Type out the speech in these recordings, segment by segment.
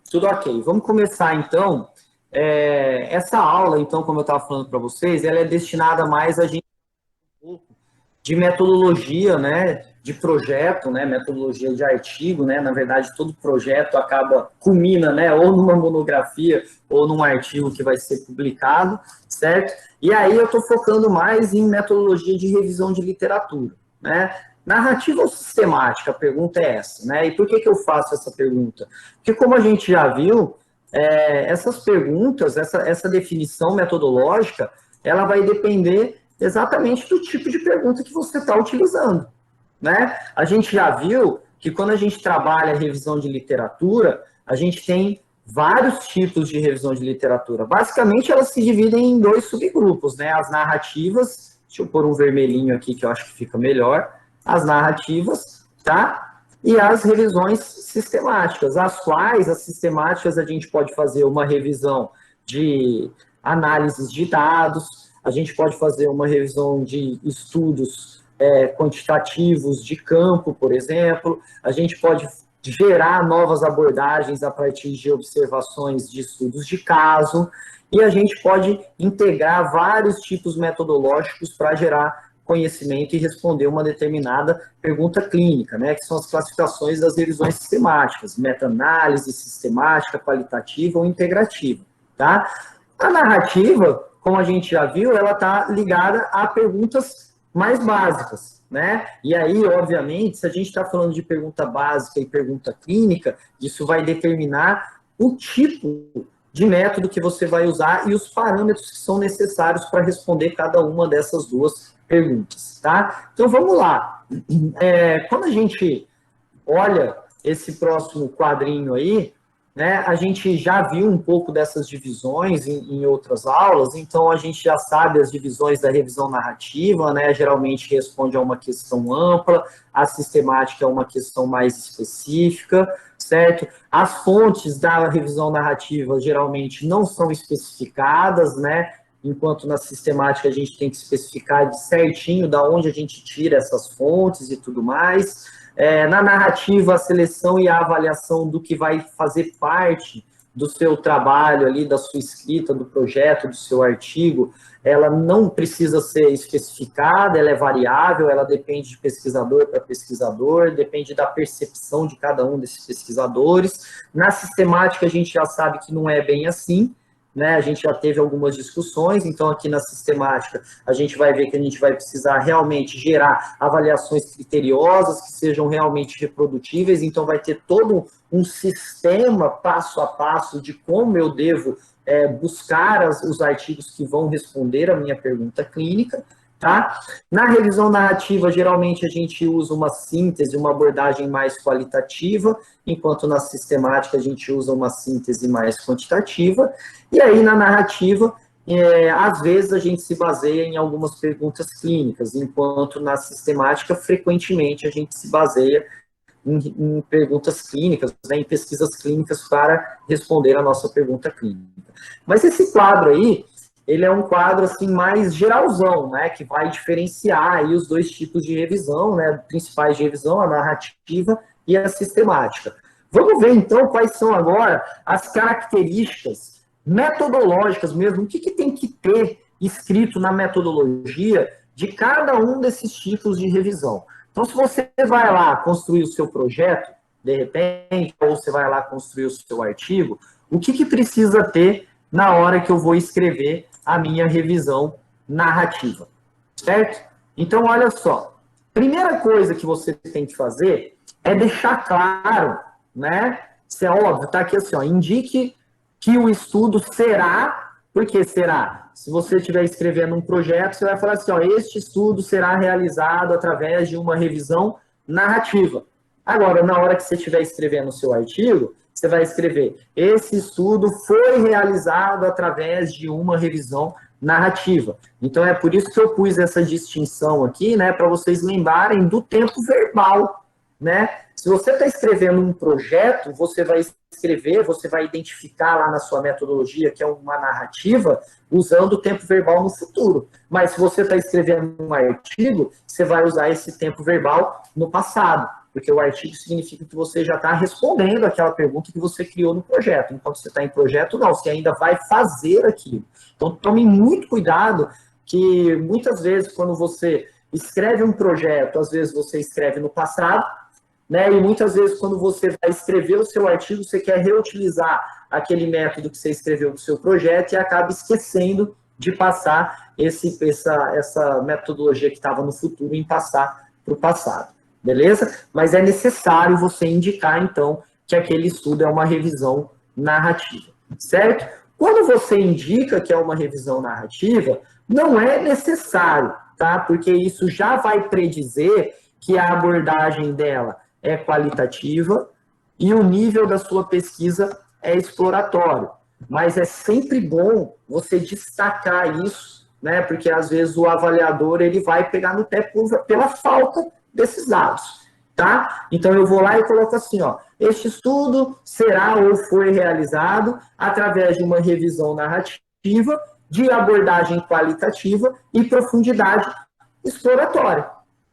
Tudo ok. Vamos começar, então. Essa aula, então, como eu estava falando para vocês, ela é destinada mais a gente um pouco de metodologia, né, de projeto, né, metodologia de artigo, né, na verdade todo projeto culmina, né, ou numa monografia ou num artigo que vai ser publicado, certo? E aí eu estou focando mais em metodologia de revisão de literatura, né? Narrativa ou sistemática? A pergunta é essa, né? E por que eu faço essa pergunta? Porque como a gente já viu, essas perguntas, essa definição metodológica, ela vai depender exatamente do tipo de pergunta que você está utilizando, né? A gente já viu que quando a gente trabalha a revisão de literatura, a gente tem vários tipos de revisão de literatura. Basicamente, elas se dividem em dois subgrupos, né? As narrativas, deixa eu pôr um vermelhinho aqui que eu acho que fica melhor, as narrativas, tá? E as revisões sistemáticas, as quais as sistemáticas a gente pode fazer uma revisão de análises de dados, a gente pode fazer uma revisão de estudos quantitativos de campo, por exemplo, a gente pode gerar novas abordagens a partir de observações de estudos de caso, e a gente pode integrar vários tipos metodológicos para gerar conhecimento e responder uma determinada pergunta clínica, né, que são as classificações das revisões sistemáticas, meta-análise, sistemática, qualitativa ou integrativa, tá? A narrativa, como a gente já viu, ela está ligada a perguntas mais básicas, né? E aí, obviamente, se a gente está falando de pergunta básica e pergunta clínica, isso vai determinar o tipo de método que você vai usar e os parâmetros que são necessários para responder cada uma dessas duas perguntas, tá? Então, vamos lá. Quando a gente olha esse próximo quadrinho aí, né, a gente já viu um pouco dessas divisões em outras aulas, então a gente já sabe as divisões da revisão narrativa, né, geralmente responde a uma questão ampla, a sistemática é uma questão mais específica, certo? As fontes da revisão narrativa geralmente não são especificadas, né, enquanto na sistemática a gente tem que especificar de certinho da onde a gente tira essas fontes e tudo mais. Na narrativa, a seleção e a avaliação do que vai fazer parte do seu trabalho ali, da sua escrita, do projeto, do seu artigo, ela não precisa ser especificada, ela é variável, ela depende de pesquisador para pesquisador, depende da percepção de cada um desses pesquisadores. Na sistemática, a gente já sabe que não é bem assim, né? A gente já teve algumas discussões, então aqui na sistemática a gente vai ver que a gente vai precisar realmente gerar avaliações criteriosas que sejam realmente reprodutíveis, então vai ter todo um sistema passo a passo de como eu devo buscar os artigos que vão responder a minha pergunta clínica, tá? Na revisão narrativa, geralmente a gente usa uma síntese, uma abordagem mais qualitativa, enquanto na sistemática a gente usa uma síntese mais quantitativa, e aí na narrativa, às vezes a gente se baseia em algumas perguntas clínicas, enquanto na sistemática, frequentemente a gente se baseia em perguntas clínicas, né, em pesquisas clínicas para responder a nossa pergunta clínica. Mas esse quadro aí, ele é um quadro assim mais geralzão, né, que vai diferenciar aí os dois tipos de revisão, né, principais de revisão, a narrativa e a sistemática. Vamos ver então quais são agora as características metodológicas mesmo, o que tem que ter escrito na metodologia de cada um desses tipos de revisão. Então, se você vai lá construir o seu projeto, de repente, ou você vai lá construir o seu artigo, o que precisa ter na hora que eu vou escrever a minha revisão narrativa, certo? Então, olha só, primeira coisa que você tem que fazer é deixar claro, né? Isso é óbvio, tá aqui assim, ó, indique que o estudo será, por que será? Se você estiver escrevendo um projeto, você vai falar assim, ó, este estudo será realizado através de uma revisão narrativa. Agora, na hora que você estiver escrevendo o seu artigo, você vai escrever, esse estudo foi realizado através de uma revisão narrativa. Então, é por isso que eu pus essa distinção aqui, né, para vocês lembrarem do tempo verbal, né? Se você está escrevendo um projeto, você vai escrever, você vai identificar lá na sua metodologia que é uma narrativa, usando o tempo verbal no futuro. Mas se você está escrevendo um artigo, você vai usar esse tempo verbal no passado. porque o artigo significa que você já está respondendo aquela pergunta que você criou no projeto. Enquanto você está em projeto, não, você ainda vai fazer aquilo. Então, tome muito cuidado, que muitas vezes, quando você escreve um projeto, às vezes você escreve no passado, né? E muitas vezes, quando você vai escrever o seu artigo, você quer reutilizar aquele método que você escreveu no seu projeto e acaba esquecendo de passar essa metodologia que estava no futuro em passar para o passado, beleza? Mas é necessário você indicar, então, que aquele estudo é uma revisão narrativa, certo? Quando você indica que é uma revisão narrativa, não é necessário, tá? Porque isso já vai predizer que a abordagem dela é qualitativa e o nível da sua pesquisa é exploratório. Mas é sempre bom você destacar isso, né? Porque às vezes o avaliador ele vai pegar no pé pela falta desses dados, tá? Então eu vou lá e coloco assim, ó, este estudo será ou foi realizado através de uma revisão narrativa, de abordagem qualitativa e profundidade exploratória,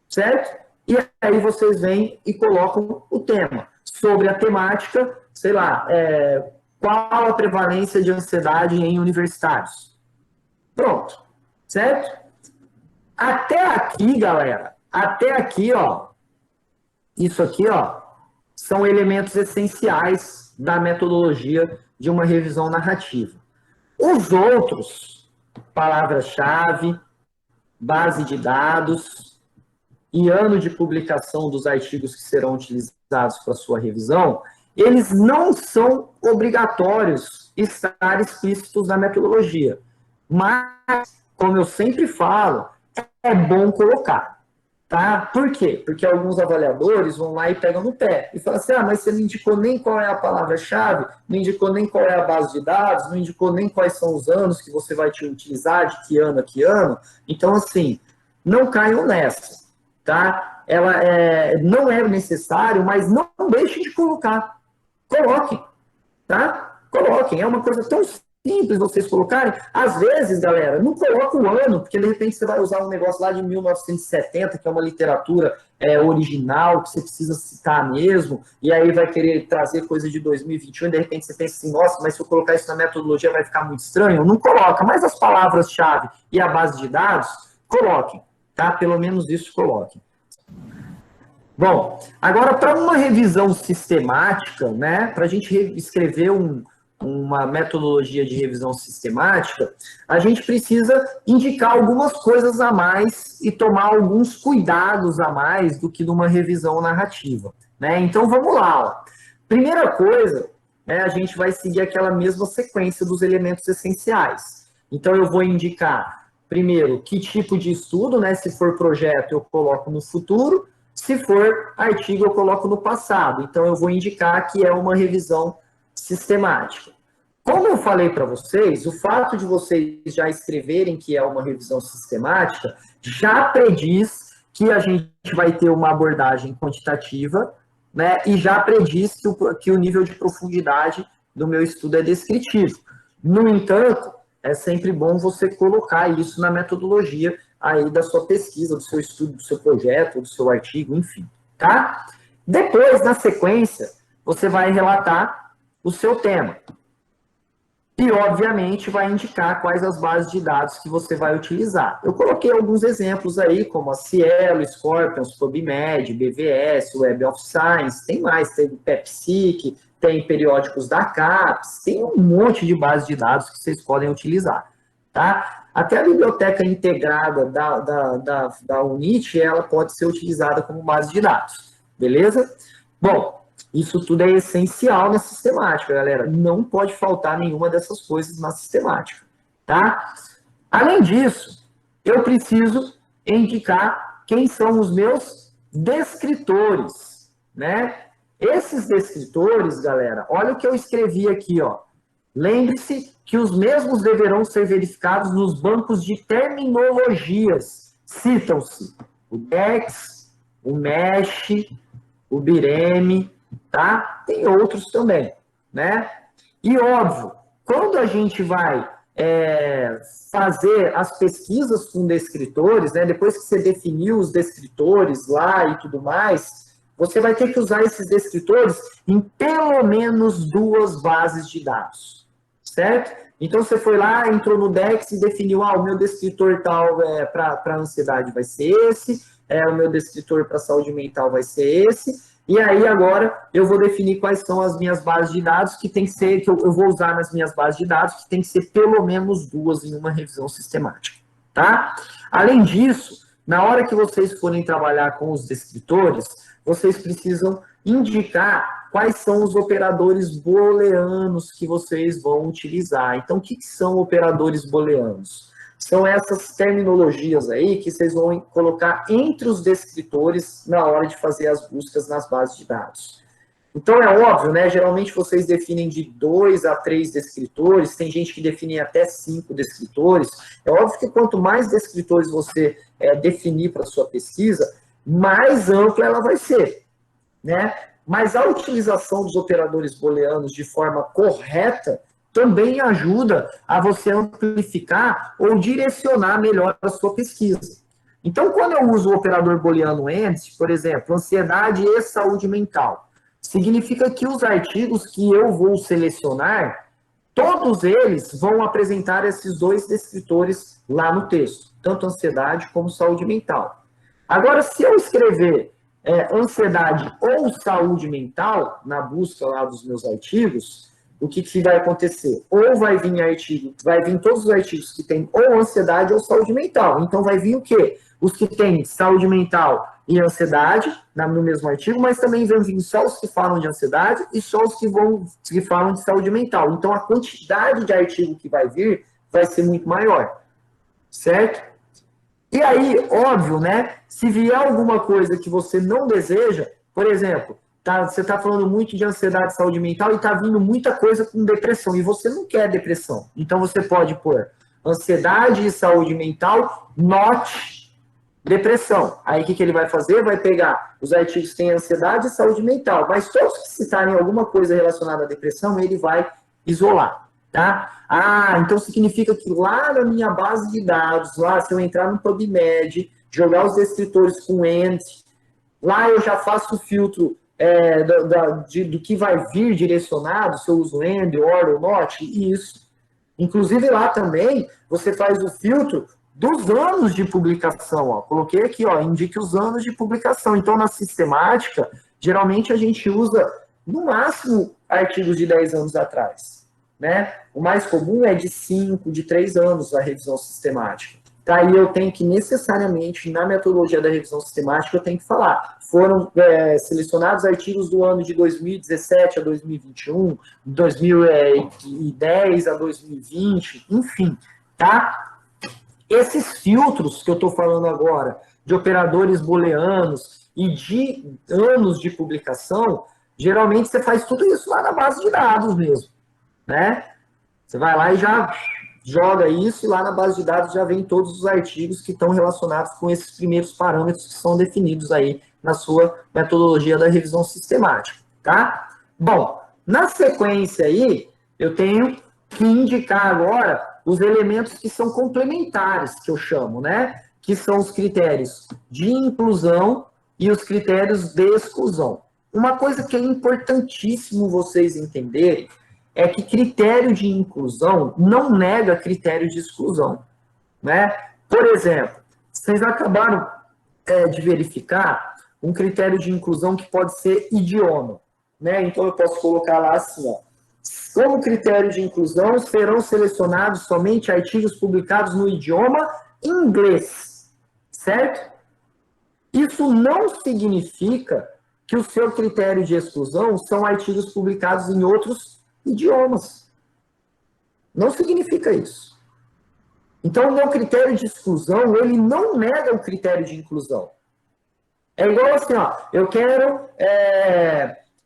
certo? E aí vocês vêm e colocam o tema. Sobre a temática, sei lá, qual a prevalência de ansiedade em universitários? Pronto, certo? Até aqui, galera, até aqui, ó, isso aqui, ó, são elementos essenciais da metodologia de uma revisão narrativa. Os outros, palavra-chave, base de dados e ano de publicação dos artigos que serão utilizados para sua revisão, eles não são obrigatórios estar explícitos na metodologia. Mas, como eu sempre falo, é bom colocar. Tá? Por quê? Porque alguns avaliadores vão lá e pegam no pé e falam assim, mas você não indicou nem qual é a palavra-chave, não indicou nem qual é a base de dados, não indicou nem quais são os anos que você vai te utilizar, de que ano a que ano. Então, assim, não caiam nessa, tá? Ela não é necessário, mas não deixe de colocar. Coloquem, tá? Coloquem. É uma coisa tão simples vocês colocarem. Às vezes, galera, não coloca o ano, porque de repente você vai usar um negócio lá de 1970, que é uma literatura original, que você precisa citar mesmo, e aí vai querer trazer coisa de 2021, e de repente você pensa assim, nossa, mas se eu colocar isso na metodologia vai ficar muito estranho. Não coloca, mas as palavras-chave e a base de dados, coloquem, tá? Pelo menos isso coloquem. Bom, agora para uma revisão sistemática, né, para a gente escrever uma metodologia de revisão sistemática, a gente precisa indicar algumas coisas a mais e tomar alguns cuidados a mais do que numa revisão narrativa, né? Então vamos lá, ó. Primeira coisa, a gente vai seguir aquela mesma sequência dos elementos essenciais. Então eu vou indicar primeiro que tipo de estudo, né? Se for projeto eu coloco no futuro, se for artigo eu coloco no passado. Então eu vou indicar que é uma revisão sistemática. Como eu falei para vocês, o fato de vocês já escreverem que é uma revisão sistemática já prediz que a gente vai ter uma abordagem quantitativa, né? E já prediz que o nível de profundidade do meu estudo é descritivo. No entanto, é sempre bom você colocar isso na metodologia aí da sua pesquisa, do seu estudo, do seu projeto, do seu artigo, enfim, tá? Depois, na sequência, você vai relatar o seu tema. E, obviamente, vai indicar quais as bases de dados que você vai utilizar. Eu coloquei alguns exemplos aí, como a Cielo, Scorpions, PubMed, BVS, Web of Science, tem mais, tem PepSiC, tem periódicos da CAPES, tem um monte de bases de dados que vocês podem utilizar, tá? Até a biblioteca integrada da UNIT, ela pode ser utilizada como base de dados, beleza? Bom, isso tudo é essencial na sistemática, galera. Não pode faltar nenhuma dessas coisas na sistemática, tá? Além disso, eu preciso indicar quem são os meus descritores, né? Esses descritores, galera, olha o que eu escrevi aqui, ó. Lembre-se que os mesmos deverão ser verificados nos bancos de terminologias. Citam-se o DEX, o MESH, o BIREME, tá? Tem outros também, né? E óbvio, quando a gente vai fazer as pesquisas com descritores, né? Depois que você definiu os descritores lá e tudo mais, você vai ter que usar esses descritores em pelo menos 2 bases de dados, certo? Então, você foi lá, entrou no DEX e definiu, o meu descritor tal para ansiedade vai ser esse, o meu descritor para saúde mental vai ser esse, e aí agora eu vou definir quais são as minhas bases de dados que tem que ser, que eu vou usar nas minhas bases de dados, que tem que ser pelo menos 2 em uma revisão sistemática, tá? Além disso, na hora que vocês forem trabalhar com os descritores, vocês precisam indicar quais são os operadores booleanos que vocês vão utilizar. Então, o que são operadores booleanos? São essas terminologias aí que vocês vão colocar entre os descritores na hora de fazer as buscas nas bases de dados. Então, é óbvio, né? Geralmente vocês definem de 2 a 3 descritores, tem gente que define até 5 descritores. É óbvio que quanto mais descritores você definir para a sua pesquisa, mais ampla ela vai ser, né? Mas a utilização dos operadores booleanos de forma correta também ajuda a você amplificar ou direcionar melhor a sua pesquisa. Então, quando eu uso o operador booleano AND, por exemplo, ansiedade e saúde mental, significa que os artigos que eu vou selecionar, todos eles vão apresentar esses 2 descritores lá no texto, tanto ansiedade como saúde mental. Agora, se eu escrever ansiedade ou saúde mental na busca lá dos meus artigos, o que vai acontecer? Ou vai vir todos os artigos que tem ou ansiedade ou saúde mental. Então, vai vir o quê? Os que têm saúde mental e ansiedade no mesmo artigo, mas também vão vir só os que falam de ansiedade e só os que falam de saúde mental. Então, a quantidade de artigo que vai vir vai ser muito maior, certo? E aí, óbvio, né? Se vier alguma coisa que você não deseja, por exemplo, você está falando muito de ansiedade e saúde mental e está vindo muita coisa com depressão, e você não quer depressão. Então, você pode pôr ansiedade e saúde mental, not depressão. Aí, o que ele vai fazer? Vai pegar os artigos que têm ansiedade e saúde mental, mas todos que citarem alguma coisa relacionada à depressão, ele vai isolar, tá? Então significa que lá na minha base de dados, lá se eu entrar no PubMed, jogar os descritores com AND, lá eu já faço o filtro do que vai vir direcionado, se eu uso AND, OR ou NOT, isso. Inclusive lá também, você faz o filtro dos anos de publicação, ó. Coloquei aqui, ó, indique os anos de publicação. Então, na sistemática, geralmente a gente usa, no máximo, artigos de 10 anos atrás, né? O mais comum é de 5, de 3 anos a revisão sistemática. Tá, e eu tenho que necessariamente, na metodologia da revisão sistemática, eu tenho que falar, foram selecionados artigos do ano de 2017 a 2021, 2010 a 2020, enfim, tá? Esses filtros que eu estou falando agora, de operadores booleanos e de anos de publicação, geralmente você faz tudo isso lá na base de dados mesmo, né? Você vai lá e já joga isso, e lá na base de dados já vem todos os artigos que estão relacionados com esses primeiros parâmetros que são definidos aí na sua metodologia da revisão sistemática, tá? Bom, na sequência aí, eu tenho que indicar agora os elementos que são complementares, que eu chamo, né? Que são os critérios de inclusão e os critérios de exclusão. Uma coisa que é importantíssimo vocês entenderem é que critério de inclusão não nega critério de exclusão, né? Por exemplo, vocês acabaram de verificar um critério de inclusão que pode ser idioma, né? Então, eu posso colocar lá assim, ó. Como critério de inclusão, serão selecionados somente artigos publicados no idioma inglês, certo? Isso não significa que o seu critério de exclusão são artigos publicados em outros idiomas. Não significa isso. Então, o meu critério de exclusão, ele não nega o critério de inclusão. É igual assim, ó, eu quero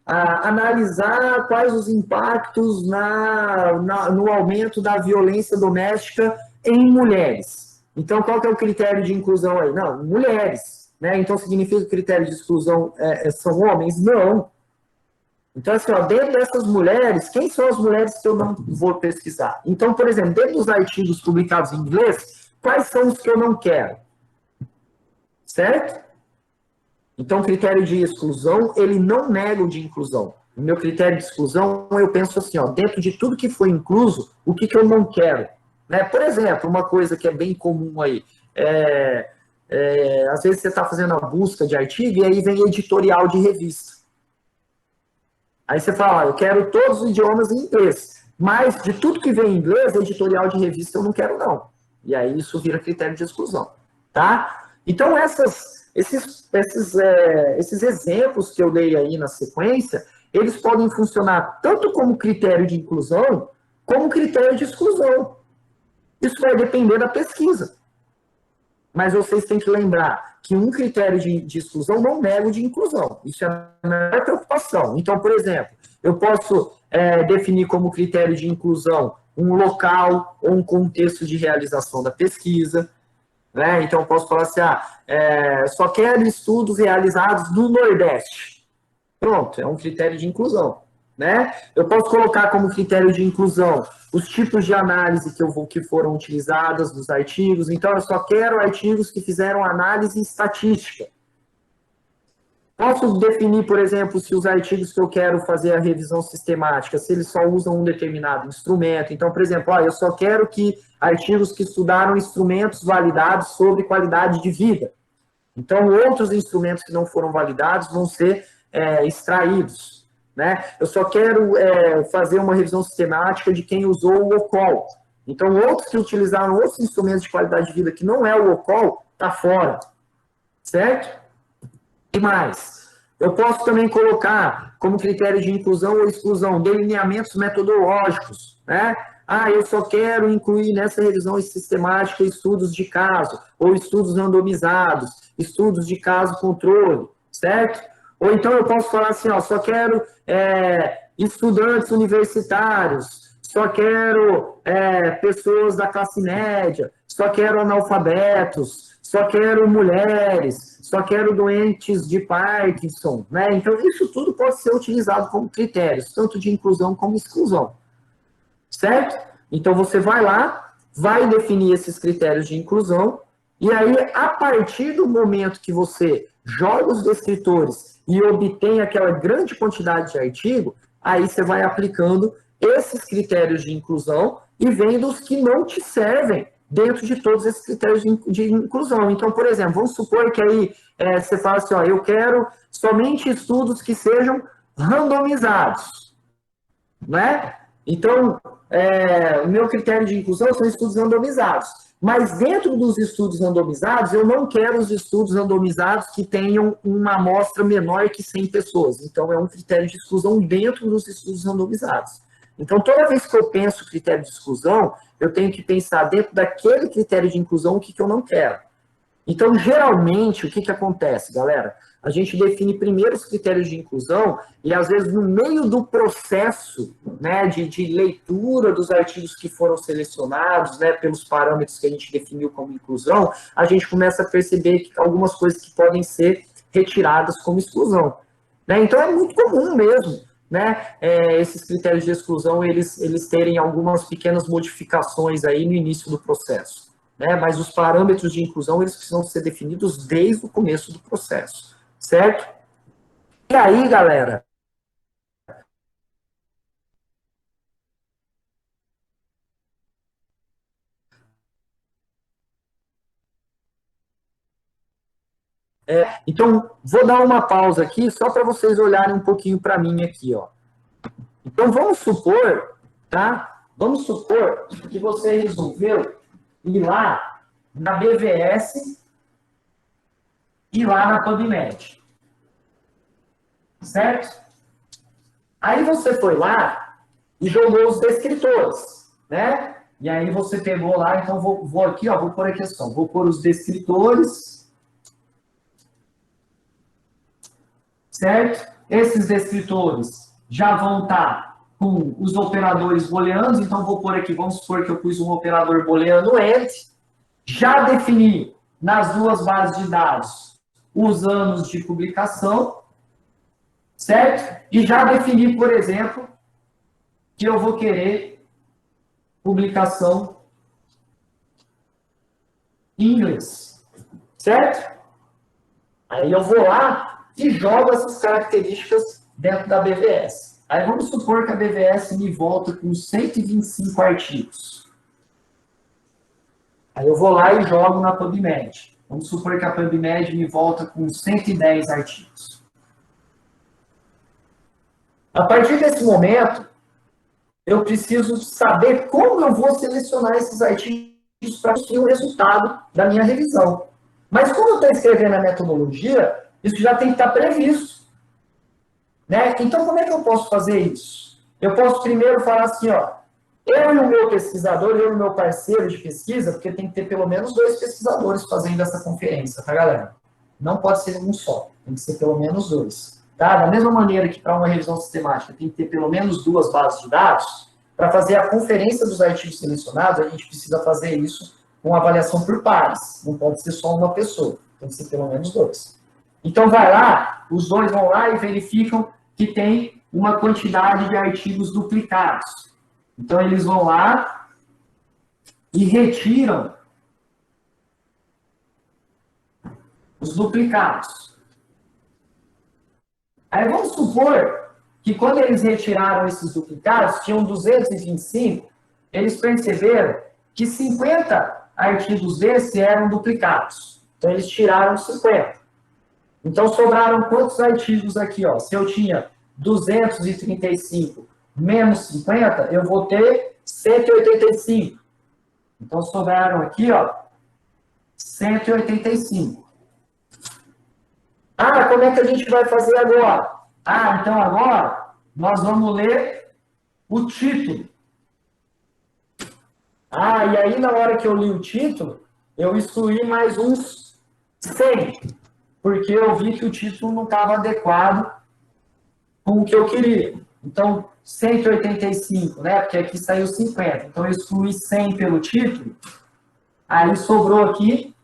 analisar quais os impactos no aumento da violência doméstica em mulheres. Então, qual que é o critério de inclusão aí? Não, mulheres. Né? Então, significa que o critério de exclusão são homens? Não. Então, assim, ó, dentro dessas mulheres, quem são as mulheres que eu não vou pesquisar? Então, por exemplo, dentro dos artigos publicados em inglês, quais são os que eu não quero? Certo? Então, o critério de exclusão, ele não nega o de inclusão. O meu critério de exclusão, eu penso assim, ó, dentro de tudo que foi incluso, o que, que eu não quero? Né? Por exemplo, uma coisa que é bem comum aí, às vezes você está fazendo a busca de artigo e aí vem editorial de revista. Aí você fala, eu quero todos os idiomas em inglês, mas de tudo que vem em inglês, editorial de revista eu não quero não. E aí isso vira critério de exclusão, tá? Então esses exemplos que eu dei aí na sequência, eles podem funcionar tanto como critério de inclusão, como critério de exclusão. Isso vai depender da pesquisa. Mas vocês têm que lembrar que um critério de exclusão não nega o de inclusão. Isso é a maior preocupação. Então, por exemplo, eu posso definir como critério de inclusão um local ou um contexto de realização da pesquisa. Né? Então, eu posso falar assim, só quero estudos realizados no Nordeste. Pronto, é um critério de inclusão. Né? Eu posso colocar como critério de inclusão os tipos de análise que foram utilizadas nos artigos. Então, eu só quero artigos que fizeram análise estatística. Posso definir, por exemplo, se os artigos que eu quero fazer a revisão sistemática, se eles só usam um determinado instrumento. Então, por exemplo, eu só quero que artigos que estudaram instrumentos validados sobre qualidade de vida. Então, outros instrumentos que não foram validados vão ser extraídos. Né? Eu só quero fazer uma revisão sistemática de quem usou o OCOL. Então, outros que utilizaram outros instrumentos de qualidade de vida que não é o OCOL, está fora. Certo? E mais? Eu posso também colocar como critério de inclusão ou exclusão delineamentos metodológicos. Né? Eu só quero incluir nessa revisão sistemática estudos de caso, ou estudos randomizados, estudos de caso controle, certo? Ou então eu posso falar assim, só quero estudantes universitários, só quero pessoas da classe média, só quero analfabetos, só quero mulheres, só quero doentes de Parkinson, né? Então, isso tudo pode ser utilizado como critérios, tanto de inclusão como exclusão, certo? Então, você vai lá, vai definir esses critérios de inclusão, e aí, a partir do momento que você joga os descritores e obtém aquela grande quantidade de artigo, aí você vai aplicando esses critérios de inclusão e vendo os que não te servem dentro de todos esses critérios de inclusão. Então, por exemplo, vamos supor que aí você fala assim, eu quero somente estudos que sejam randomizados, né? Então, o meu critério de inclusão são estudos randomizados. Mas dentro dos estudos randomizados, eu não quero os estudos randomizados que tenham uma amostra menor que 100 pessoas. Então, é um critério de exclusão dentro dos estudos randomizados. Então, toda vez que eu penso critério de exclusão, eu tenho que pensar dentro daquele critério de inclusão o que eu não quero. Então, geralmente, o que acontece, galera? A gente define primeiro os critérios de inclusão e, às vezes, no meio do processo, né, de leitura dos artigos que foram selecionados, né, pelos parâmetros que a gente definiu como inclusão, a gente começa a perceber que algumas coisas que podem ser retiradas como exclusão. Né? Então, é muito comum mesmo, né, esses critérios de exclusão, eles terem algumas pequenas modificações aí no início do processo. Né? Mas os parâmetros de inclusão, eles precisam ser definidos desde o começo do processo, certo? E aí, galera, então, vou dar uma pausa aqui, só para vocês olharem um pouquinho para mim aqui, ó. Então, vamos supor, tá? Vamos supor que você resolveu ir lá na BVS e lá na PubMed, certo? Aí você foi lá e jogou os descritores, né? E aí você pegou lá, então vou aqui, ó, vou pôr a questão, vou pôr os descritores, certo? Esses descritores já vão estar com os operadores booleanos, então vou pôr aqui, vamos supor que eu pus um operador booleano AND, já defini nas duas bases de dados os anos de publicação, certo? E já defini, por exemplo, que eu vou querer publicação em inglês, certo? Aí eu vou lá e jogo essas características dentro da BVS. Aí vamos supor que a BVS me volta com 125 artigos. Aí eu vou lá e jogo na PubMed. Vamos supor que a PubMed me volta com 110 artigos. A partir desse momento, eu preciso saber como eu vou selecionar esses artigos para conseguir o resultado da minha revisão. Mas como eu estou escrevendo a metodologia, isso já tem que estar previsto. Né? Então, como é que eu posso fazer isso? Eu posso primeiro falar assim, ó, eu e o meu pesquisador, eu e o meu parceiro de pesquisa, porque tem que ter pelo menos 2 pesquisadores fazendo essa conferência, tá, galera? Não pode ser um só, tem que ser pelo menos 2. Tá? Da mesma maneira que para uma revisão sistemática tem que ter pelo menos 2 bases de dados, para fazer a conferência dos artigos selecionados, a gente precisa fazer isso com avaliação por pares. Não pode ser só uma pessoa, tem que ser pelo menos 2. Então, vai lá, os 2 vão lá e verificam que tem uma quantidade de artigos duplicados. Então, eles vão lá e retiram os duplicados. Aí, vamos supor que quando eles retiraram esses duplicados, tinham 225, eles perceberam que 50 artigos desses eram duplicados. Então, eles tiraram 50. Então, sobraram quantos artigos aqui? Ó? Se eu tinha 235 menos 50, eu vou ter 185. Então, sobraram aqui, ó, 185. Ah, como é que a gente vai fazer agora? Ah, então agora nós vamos ler o título. Ah, e aí na hora que eu li o título, eu excluí mais uns 100, porque eu vi que o título não estava adequado com o que eu queria. Então, 185, né? Porque aqui saiu 50. Então, eu excluí 100 pelo título. Aí, sobrou aqui.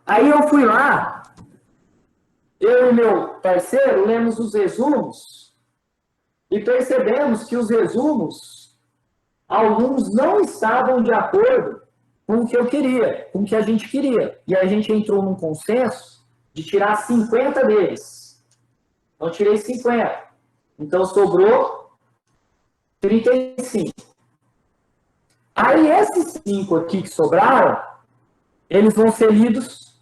Aí, eu fui lá. Eu e meu parceiro lemos os resumos e percebemos que os resumos, alguns não estavam de acordo com o que eu queria, com o que a gente queria. E a gente entrou num consenso de tirar 50 deles. Então, tirei 50. Então, sobrou 35. Aí, esses 5 aqui que sobraram, eles vão ser lidos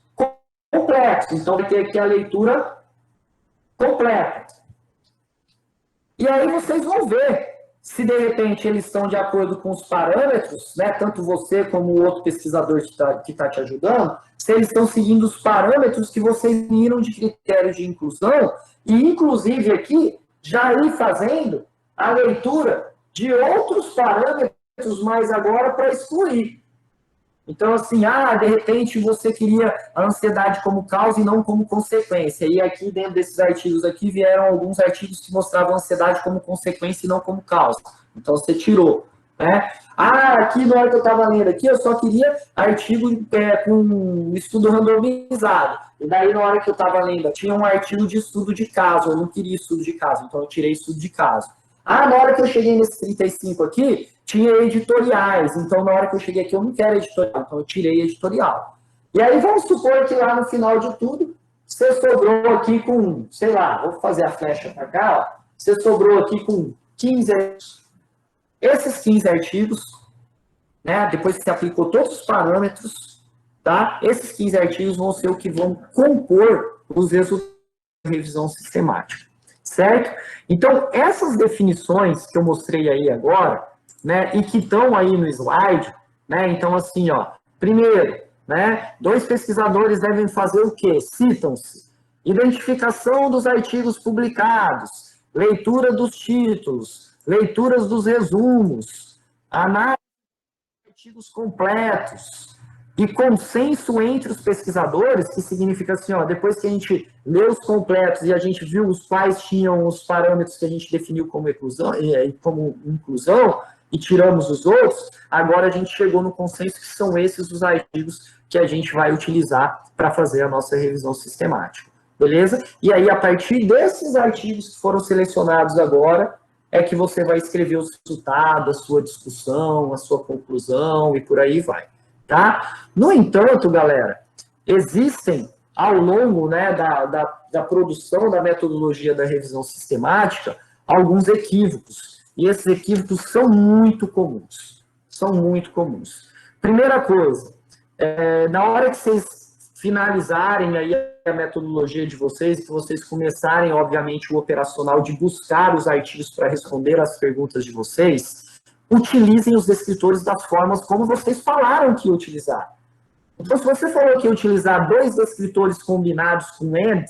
completos. Então, vai ter aqui a leitura completa. E aí, vocês vão ver se, de repente, eles estão de acordo com os parâmetros, né? Tanto você como o outro pesquisador que está te ajudando, se eles estão seguindo os parâmetros que vocês viram de critérios de inclusão, e, inclusive, aqui, já ir fazendo a leitura de outros parâmetros mais agora para excluir. Então, assim, de repente você queria a ansiedade como causa e não como consequência. E aqui, dentro desses artigos aqui, vieram alguns artigos que mostravam a ansiedade como consequência e não como causa. Então, você tirou. Né? Aqui, na hora que eu estava lendo aqui, eu só queria artigo com estudo randomizado. E daí, na hora que eu estava lendo, tinha um artigo de estudo de caso. Eu não queria estudo de caso, então eu tirei estudo de caso. Na hora que eu cheguei nesse 35 aqui, tinha editoriais. Então, na hora que eu cheguei aqui, eu não quero editorial. Então, eu tirei editorial. E aí, vamos supor que lá no final de tudo, você sobrou aqui com, sei lá, vou fazer a flecha para cá, ó, você sobrou aqui com 15 artigos. Esses 15 artigos, né, depois que você aplicou todos os parâmetros, tá? Esses 15 artigos vão ser o que vão compor os resultados da revisão sistemática. Certo? Então, essas definições que eu mostrei aí agora, né, e que estão aí no slide, né, então, assim, ó, primeiro, né, 2 pesquisadores devem fazer o quê? Citam-se: identificação dos artigos publicados, leitura dos títulos, leituras dos resumos, análise de artigos completos, e consenso entre os pesquisadores, que significa assim, ó, depois que a gente leu os completos e a gente viu os quais tinham os parâmetros que a gente definiu como inclusão e tiramos os outros, agora a gente chegou no consenso que são esses os artigos que a gente vai utilizar para fazer a nossa revisão sistemática. Beleza? E aí, a partir desses artigos que foram selecionados agora, é que você vai escrever os resultados, a sua discussão, a sua conclusão e por aí vai. Tá? No entanto, galera, existem, ao longo, né, da produção da metodologia da revisão sistemática, alguns equívocos. E esses equívocos são muito comuns. São muito comuns. Primeira coisa, na hora que vocês finalizarem aí a metodologia de vocês, que vocês começarem, obviamente, o operacional de buscar os artigos para responder às perguntas de vocês, utilizem os descritores das formas como vocês falaram que ia utilizar. Então, se você falou que ia utilizar 2 descritores combinados com AND,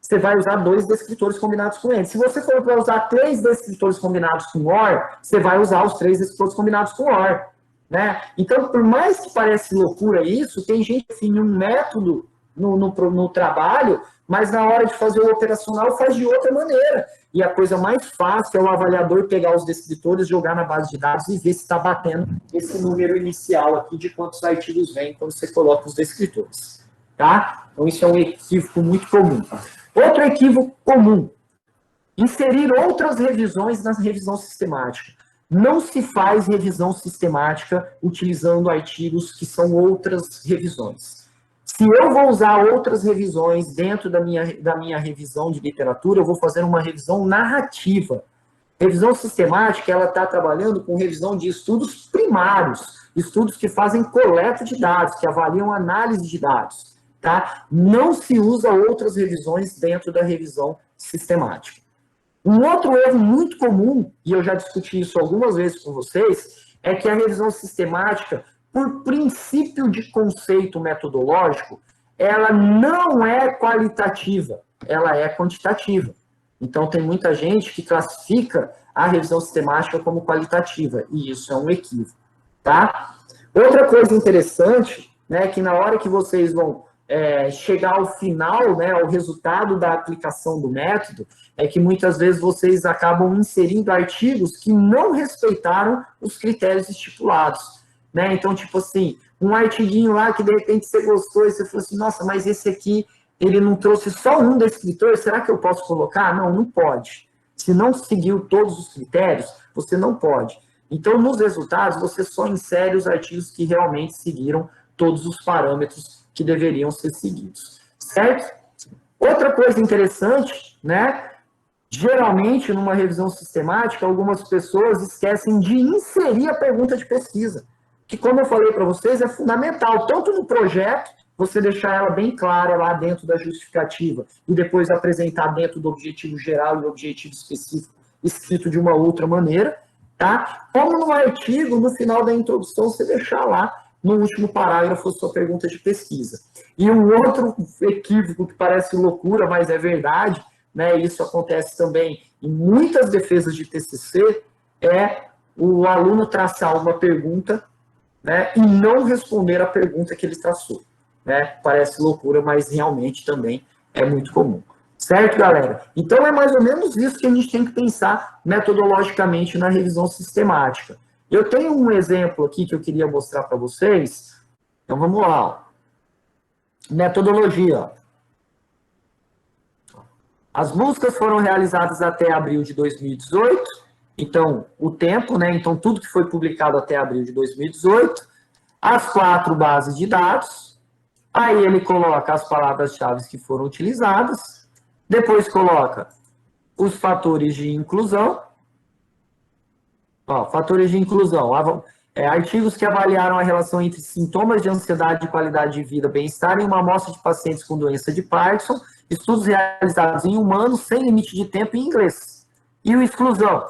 você vai usar 2 descritores combinados com AND. Se você for para usar 3 descritores combinados com OR, você vai usar os 3 descritores combinados com OR. Né? Então, por mais que pareça loucura isso, tem gente que define um método no trabalho, mas na hora de fazer o operacional faz de outra maneira. E a coisa mais fácil é o avaliador pegar os descritores, jogar na base de dados e ver se está batendo esse número inicial aqui de quantos artigos vem quando você coloca os descritores. Tá? Então, isso é um equívoco muito comum. Outro equívoco comum, inserir outras revisões na revisão sistemática. Não se faz revisão sistemática utilizando artigos que são outras revisões. Se eu vou usar outras revisões dentro da minha revisão de literatura, eu vou fazer uma revisão narrativa. Revisão sistemática, ela está trabalhando com revisão de estudos primários, estudos que fazem coleta de dados, que avaliam análise de dados. Tá? Não se usa outras revisões dentro da revisão sistemática. Um outro erro muito comum, e eu já discuti isso algumas vezes com vocês, é que a revisão sistemática, por princípio de conceito metodológico, ela não é qualitativa, ela é quantitativa. Então, tem muita gente que classifica a revisão sistemática como qualitativa, e isso é um equívoco, tá? Outra coisa interessante, né, que na hora que vocês vão chegar ao final, né, ao resultado da aplicação do método, é que muitas vezes vocês acabam inserindo artigos que não respeitaram os critérios estipulados, né? Então, tipo assim, um artiguinho lá que de repente você gostou e você falou assim, nossa, mas esse aqui, ele não trouxe só um descritor, será que eu posso colocar? Não, não pode. Se não seguiu todos os critérios, você não pode. Então, nos resultados, você só insere os artigos que realmente seguiram todos os parâmetros que deveriam ser seguidos, certo? Outra coisa interessante, né? Geralmente, numa revisão sistemática, algumas pessoas esquecem de inserir a pergunta de pesquisa, que, como eu falei para vocês, é fundamental, tanto no projeto, você deixar ela bem clara lá dentro da justificativa, e depois apresentar dentro do objetivo geral e objetivo específico, escrito de uma outra maneira, tá? Como no artigo, no final da introdução, você deixar lá, no último parágrafo, a sua pergunta de pesquisa. E um outro equívoco que parece loucura, mas é verdade, né, isso acontece também em muitas defesas de TCC, é o aluno traçar uma pergunta, né, e não responder a pergunta que ele traçou. Né? Parece loucura, mas realmente também é muito comum. Certo, galera? Então, é mais ou menos isso que a gente tem que pensar metodologicamente na revisão sistemática. Eu tenho um exemplo aqui que eu queria mostrar para vocês. Então, vamos lá. Ó. Metodologia. As buscas foram realizadas até abril de 2018. Então, o tempo, né? Então, tudo que foi publicado até abril de 2018. As 4 bases de dados. Aí ele coloca as palavras-chave que foram utilizadas. Depois coloca os fatores de inclusão. Ó, fatores de inclusão. Artigos que avaliaram a relação entre sintomas de ansiedade e qualidade de vida, bem-estar em uma amostra de pacientes com doença de Parkinson, estudos realizados em humanos sem limite de tempo em inglês. E o exclusão.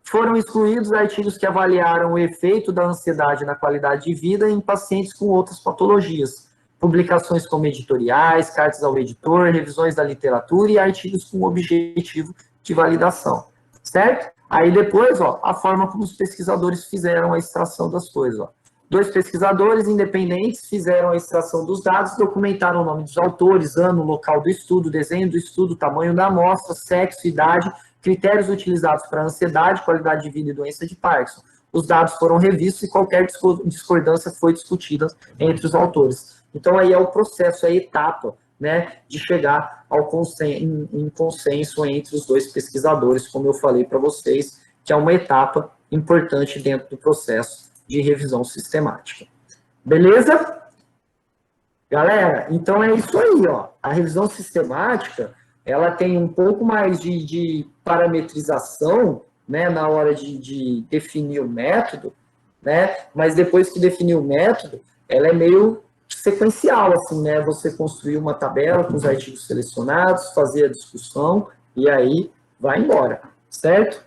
Foram excluídos artigos que avaliaram o efeito da ansiedade na qualidade de vida em pacientes com outras patologias. Publicações como editoriais, cartas ao editor, revisões da literatura e artigos com objetivo de validação. Certo? Aí depois, ó, a forma como os pesquisadores fizeram a extração das coisas. Ó. 2 pesquisadores independentes fizeram a extração dos dados, documentaram o nome dos autores, ano, local do estudo, desenho do estudo, tamanho da amostra, sexo, idade, critérios utilizados para ansiedade, qualidade de vida e doença de Parkinson. Os dados foram revistos e qualquer discordância foi discutida entre os autores. Então, aí é o processo, é a etapa, né, de chegar ao em consenso entre os 2 pesquisadores, como eu falei para vocês, que é uma etapa importante dentro do processo de revisão sistemática. Beleza? Galera, então é isso aí, ó. A revisão sistemática, ela tem um pouco mais de parametrização, né, na hora de definir o método, né, mas depois que definir o método, ela é meio sequencial, assim, né, você construir uma tabela com os artigos selecionados, fazer a discussão, e aí vai embora, certo?